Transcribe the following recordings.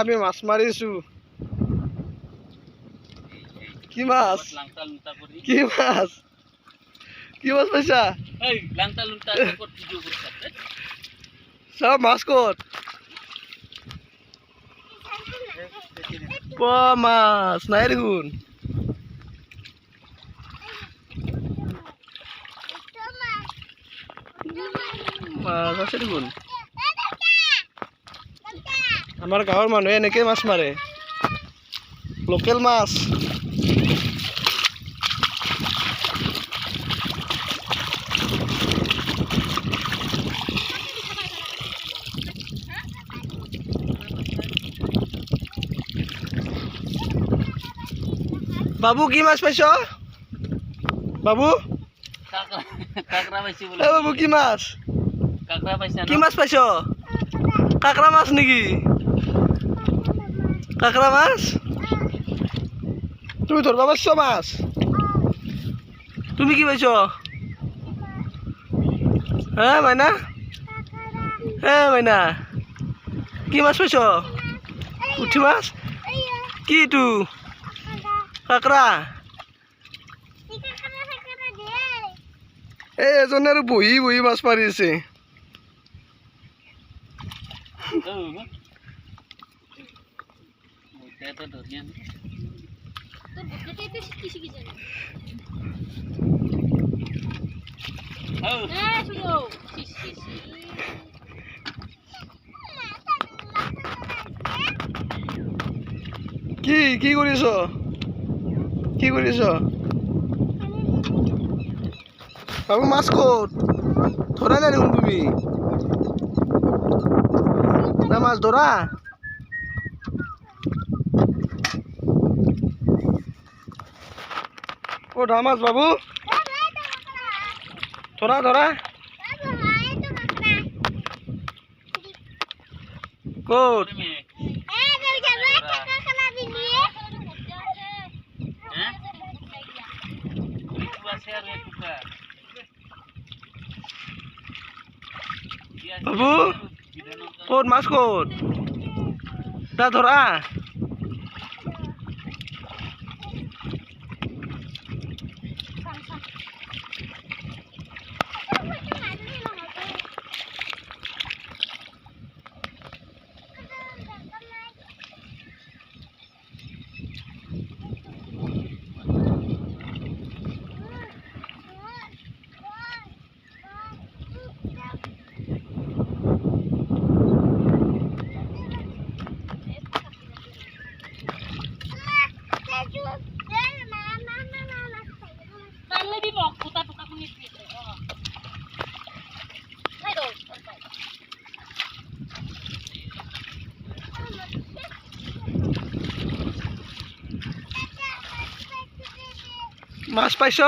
আমি মাছ মাৰিছো কি মাছ কি মাছ কি মাছ পাইছা সব মাছ ক'ত মাছ নাই দেখোন মাছ আছে দেখোন আমাৰ গাঁৱৰ মানুহে এনেকে মাছ মাৰে লোকেল মাছ বাবু কি মাছ পাইছ বাবু বাবু কি মাছ কি মাছ পাইছ কাকড়া মাছ নেকি কাকড়া মাছ তুমি ধরবা পারছ মাছ তুমি কি পাইছ হ্যাঁ মাইনা হ্যাঁ মাইনা কি মাছ পাইছ পুঠি মাছ কি তু কাকড়া এই এজনে আৰু বহি বহি মাছ মাৰি আছে কি কি কৰিছ কি কৰিছ বাবু মাছ ক'ত ধৰা নাই দেখোন তুমি না মাছ ধৰা ও ধৰা মাছ বাবু ধৰা ধৰা ক'ত বাবু ক'ত মাছ ক'ত তা ধৰা মাছ পাইছ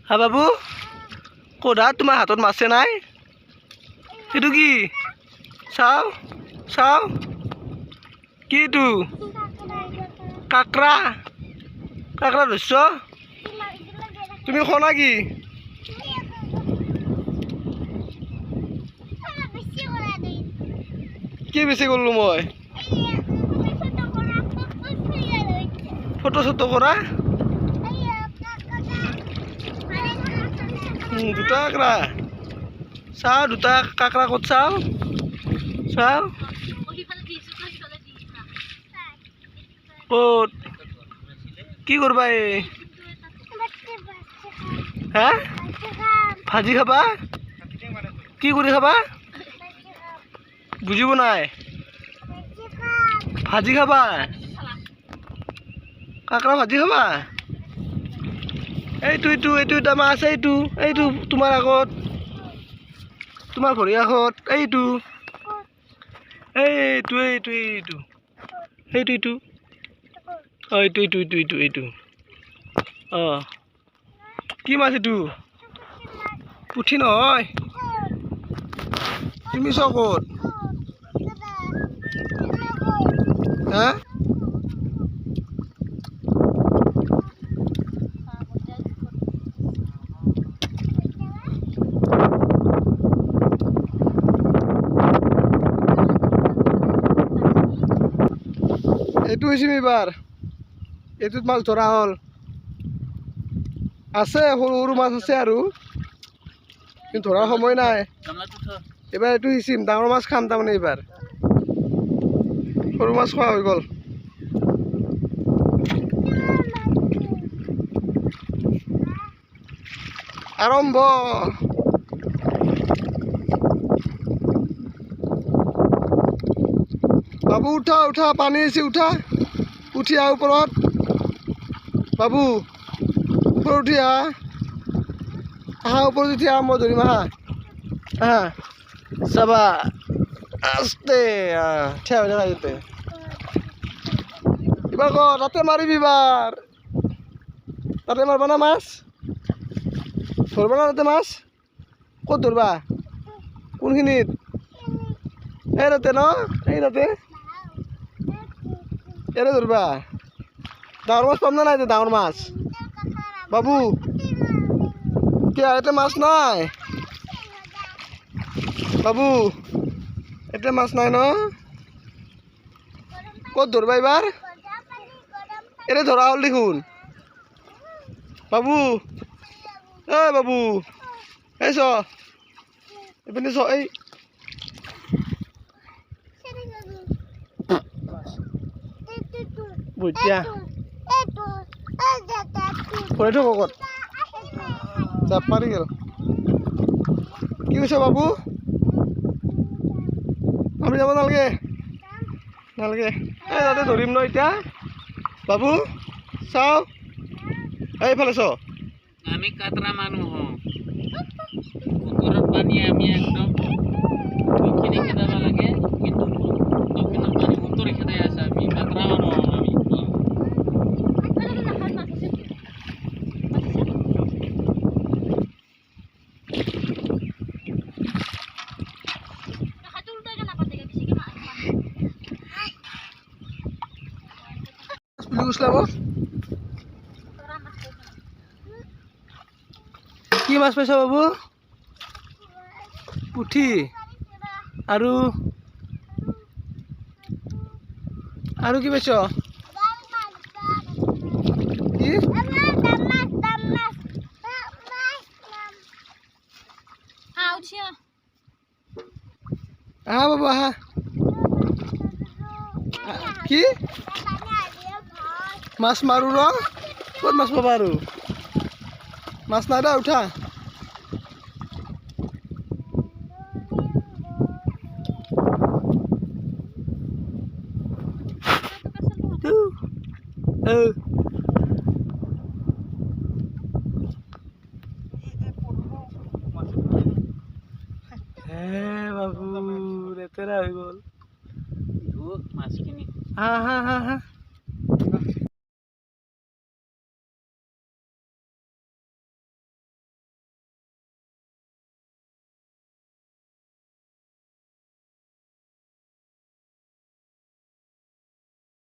হা বাবু ক'ত তোমাৰ হাতত মাছে নাই সেইটো কি চাও চাও কি এইটো কাকড়া কাকড়া ধৰিছ তুমি খনা কি কি বেছি কৰিলোঁ মই ফটো চটো কৰা দুটা কাকড়া চাও দুটা কাকড়া ক'ত চাও চাও ক'ত কি কৰবা হা ভাজি খাবা কি কৰি খাবা বুজিব নাই ভাজি খাবা কাকড়া ভাজি খাবা এইটো এইটো এইটো এটা মাছ এইটো এইটো তোমাৰ আগত তোমাৰ ভৰি আগত এইটো এইটো এইটো এইটো এইটো এইটো অঁ এইটো এইটো এইটো এইটো এইটো অঁ কি মাছ এইটো পুঠি নহয় তুমি চাও ক'ত হা এইটো হৈছিল এইবাৰ এইটোত মাছ ধৰা হ'ল আছে সৰু সৰু মাছ আছে আৰু কিন্তু ধৰাৰ সময় নাই এইবাৰ এইটো সিঁচিম ডাঙৰ মাছ খাম তাৰমানে এইবাৰ সৰু মাছ খোৱা হৈ গ'ল আৰম্ভ বাবু উঠা উঠা পানী আহিছে উঠা উঠি আহ ওপৰত বাবু ওপৰত উঠি আহা ওপৰত উঠি আহ মই ধৰিম আহা আহা চাবা আস্তে ঠিয়া হৈ থাকা যাতে এবাৰ ক তাতে মাৰিবি এবাৰ তাতে মাৰবা না মাছ ধৰবা না তাতে মাছ ক'ত ধৰবা কোনখিনিত এই তাতে ন এই তাতে এৰে ধৰবা ডাঙৰ মাছ পাম না নাই ডাঙৰ মাছ বাবু কিয় ইয়াতে মাছ নাই বাবু ইয়াতে মাছ নাই ন ক'ত ধৰবা এইবাৰ এৰে ধৰা হ'ল দেখোন বাবু এই বাবু এই চ এইপিনে চ এই বুটিয়া পৰে থ কত জাপ মাৰি গেল কি কৈছে বাবু আমি যাব নালাগে নালাগে এই তাতে ধৰিম ন এতিয়া বাবু চাও এইফালে চ আমি কাতৰা মানুহ ওপৰত পানী আমি একদম দক্ষিণে খেদাব লাগে কিন্তু দক্ষিণৰ পানী উত্তৰে খেদাই আছে আমি কাতৰা মানুহ আমি কি মাছ পাইছ বাবু পুঠি আৰু কি পাইছ কি আহা বাবু আহা কি মাছ মাৰো ৰ ক'ত মাছ পাবা আৰু মাছ নাই দা উঠা বাবু লেতেৰা হৈ গ'ল মাছখিনি হা হা হা হা